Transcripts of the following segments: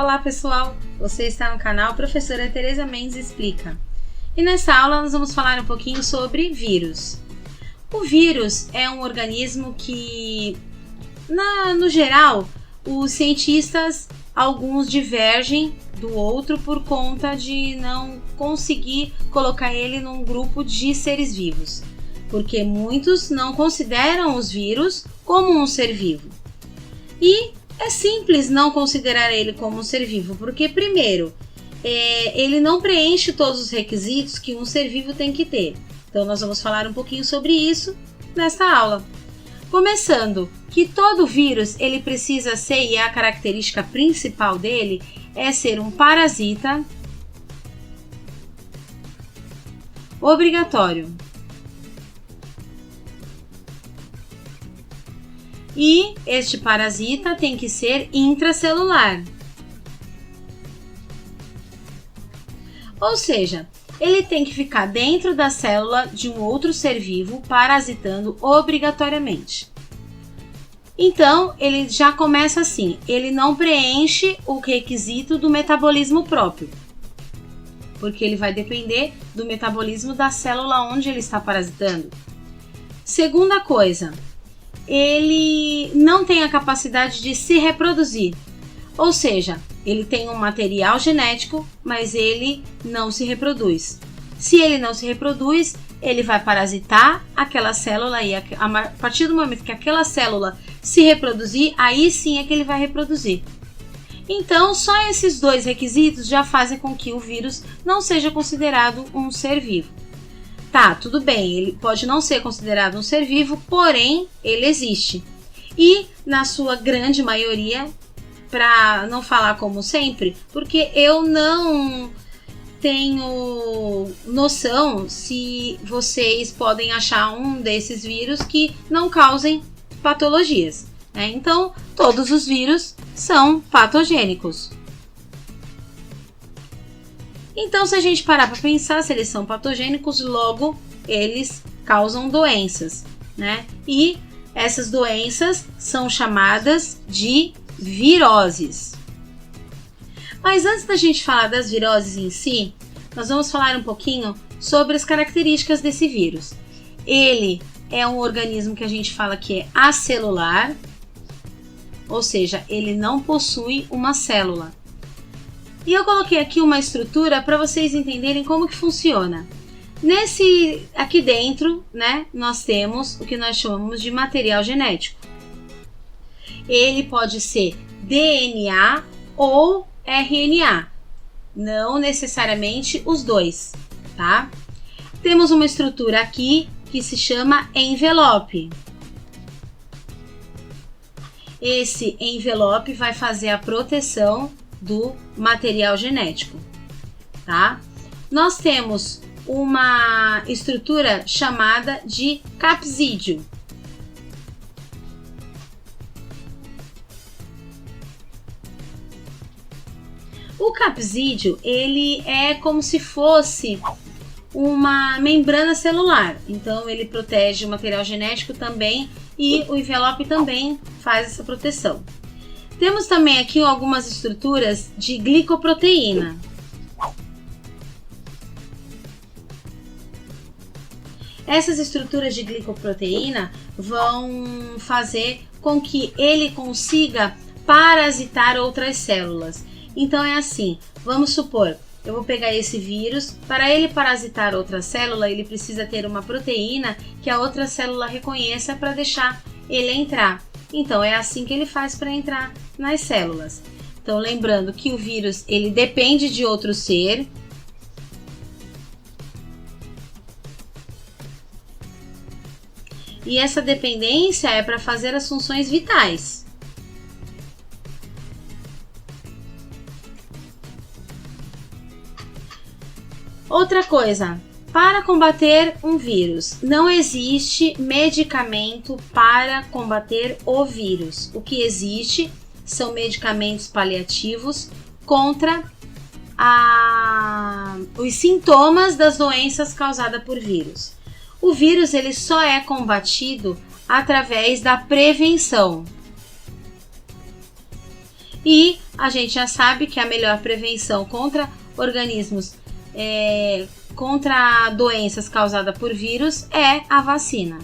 Olá pessoal, você está no canal Professora Tereza Mendes Explica. E nessa aula nós vamos falar um pouquinho sobre vírus. O vírus é um organismo que, no geral, os cientistas, alguns divergem do outro por conta de não conseguir colocar ele num grupo de seres vivos, porque muitos não consideram os vírus como um ser vivo. E é simples não considerar ele como um ser vivo, porque primeiro, ele não preenche todos os requisitos que um ser vivo tem que ter. Então nós vamos falar um pouquinho sobre isso nesta aula. Começando, que todo vírus ele precisa ser, e a característica principal dele é ser um parasita obrigatório. E este parasita tem que ser intracelular. Ou seja, ele tem que ficar dentro da célula de um outro ser vivo, parasitando obrigatoriamente. Então, ele já começa assim, ele não preenche o requisito do metabolismo próprio, porque ele vai depender do metabolismo da célula onde ele está parasitando. Segunda coisa, ele não tem a capacidade de se reproduzir, ou seja, ele tem um material genético, mas ele não se reproduz. Se ele não se reproduz, ele vai parasitar aquela célula e a partir do momento que aquela célula se reproduzir, aí sim é que ele vai reproduzir. Então, só esses dois requisitos já fazem com que o vírus não seja considerado um ser vivo. Tá, tudo bem, ele pode não ser considerado um ser vivo, porém, ele existe. E, na sua grande maioria, para não falar como sempre, porque eu não tenho noção se vocês podem achar um desses vírus que não causem patologias, né? Então, todos os vírus são patogênicos. Então, se a gente parar para pensar, se eles são patogênicos, logo eles causam doenças, né? E essas doenças são chamadas de viroses. Mas antes da gente falar das viroses em si, nós vamos falar um pouquinho sobre as características desse vírus. Ele é um organismo que a gente fala que é acelular, ou seja, ele não possui uma célula. E eu coloquei aqui uma estrutura para vocês entenderem como que funciona. Aqui dentro, né, nós temos o que nós chamamos de material genético. Ele pode ser DNA ou RNA, não necessariamente os dois, tá? Temos uma estrutura aqui que se chama envelope. Esse envelope vai fazer a proteção do material genético, tá? Nós temos uma estrutura chamada de capsídeo. O capsídeo, ele é como se fosse uma membrana celular, então ele protege o material genético também e o envelope também faz essa proteção. Temos também aqui algumas estruturas de glicoproteína. Essas estruturas de glicoproteína vão fazer com que ele consiga parasitar outras células. Então é assim, vamos supor, eu vou pegar esse vírus, para ele parasitar outra célula, ele precisa ter uma proteína que a outra célula reconheça para deixar ele entrar. Então é assim que ele faz para entrar nas células. Então lembrando que o vírus ele depende de outro ser. E essa dependência é para fazer as funções vitais. Outra coisa, para combater um vírus, não existe medicamento para combater o vírus. O que existe são medicamentos paliativos contra os sintomas das doenças causadas por vírus. O vírus ele só é combatido através da prevenção. E a gente já sabe que a melhor prevenção contra organismos, contra doenças causadas por vírus é a vacina.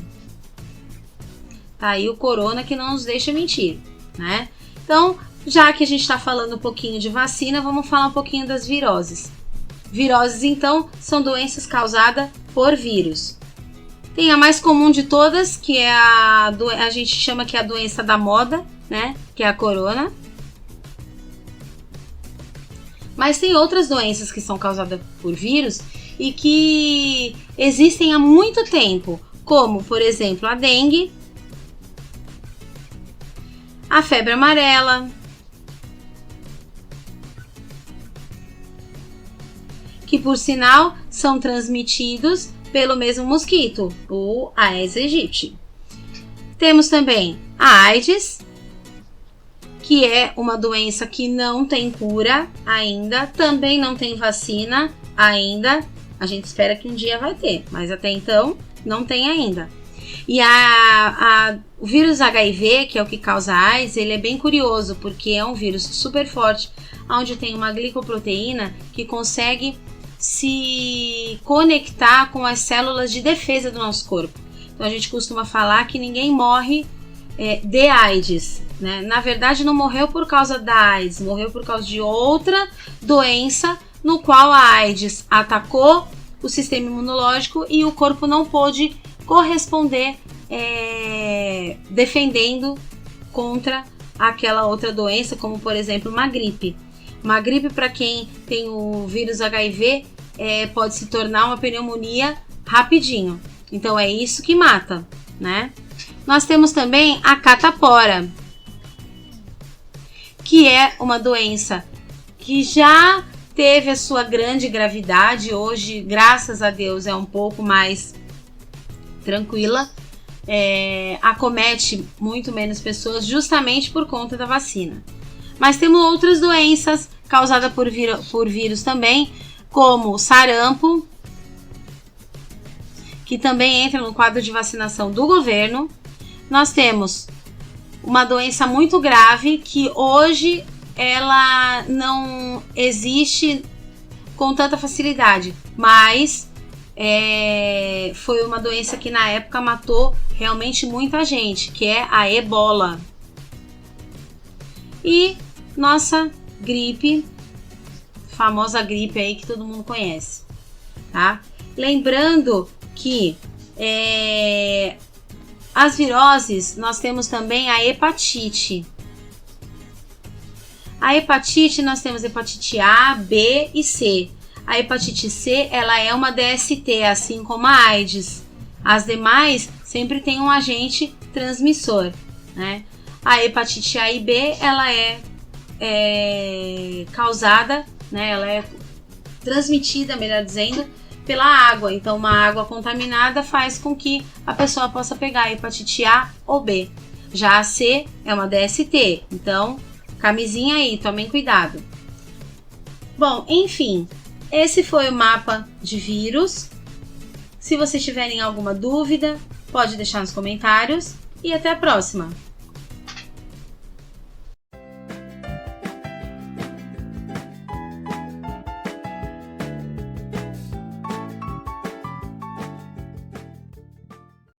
Tá aí o corona que não nos deixa mentir, né? Então, já que a gente está falando um pouquinho de vacina, vamos falar um pouquinho das viroses. Viroses, então, são doenças causadas por vírus. Tem a mais comum de todas, que é a gente chama que é a doença da moda, né? Que é a corona. Mas tem outras doenças que são causadas por vírus e que existem há muito tempo, como, por exemplo, a dengue, a febre amarela, que por sinal são transmitidos pelo mesmo mosquito, o Aedes aegypti. Temos também a AIDS, que é uma doença que não tem cura ainda, também não tem vacina ainda. A gente espera que um dia vai ter, mas até então não tem ainda. E o vírus HIV, que é o que causa AIDS, ele é bem curioso, porque é um vírus super forte, onde tem uma glicoproteína que consegue se conectar com as células de defesa do nosso corpo. Então a gente costuma falar que ninguém morre de AIDS, né? Na verdade não morreu por causa da AIDS, morreu por causa de outra doença no qual a AIDS atacou o sistema imunológico e o corpo não pôde corresponder defendendo contra aquela outra doença, como por exemplo uma gripe. Uma gripe, para quem tem o vírus HIV, pode se tornar uma pneumonia rapidinho. Então é isso que mata, né? Nós temos também a catapora, que é uma doença que já teve a sua grande gravidade. Hoje, graças a Deus, é um pouco mais tranquila. Acomete muito menos pessoas justamente por conta da vacina. Mas temos outras doenças causadas por vírus também, como o sarampo, que também entra no quadro de vacinação do governo. Nós temos uma doença muito grave que hoje ela não existe com tanta facilidade, mas foi uma doença que na época matou realmente muita gente, que é a ebola. E nossa gripe, famosa gripe aí que todo mundo conhece, tá? Lembrando que as viroses, nós temos também a hepatite. A hepatite, nós temos hepatite A, B e C. A hepatite C, ela é uma DST, assim como a AIDS. As demais sempre tem um agente transmissor, né? A hepatite A e B, ela é causada, né? Ela é transmitida, melhor dizendo, pela água. Então, uma água contaminada faz com que a pessoa possa pegar a hepatite A ou B. Já a C é uma DST, então camisinha aí, tomem cuidado. Bom, enfim, esse foi o mapa de vírus. Se vocês tiverem alguma dúvida, pode deixar nos comentários e até a próxima!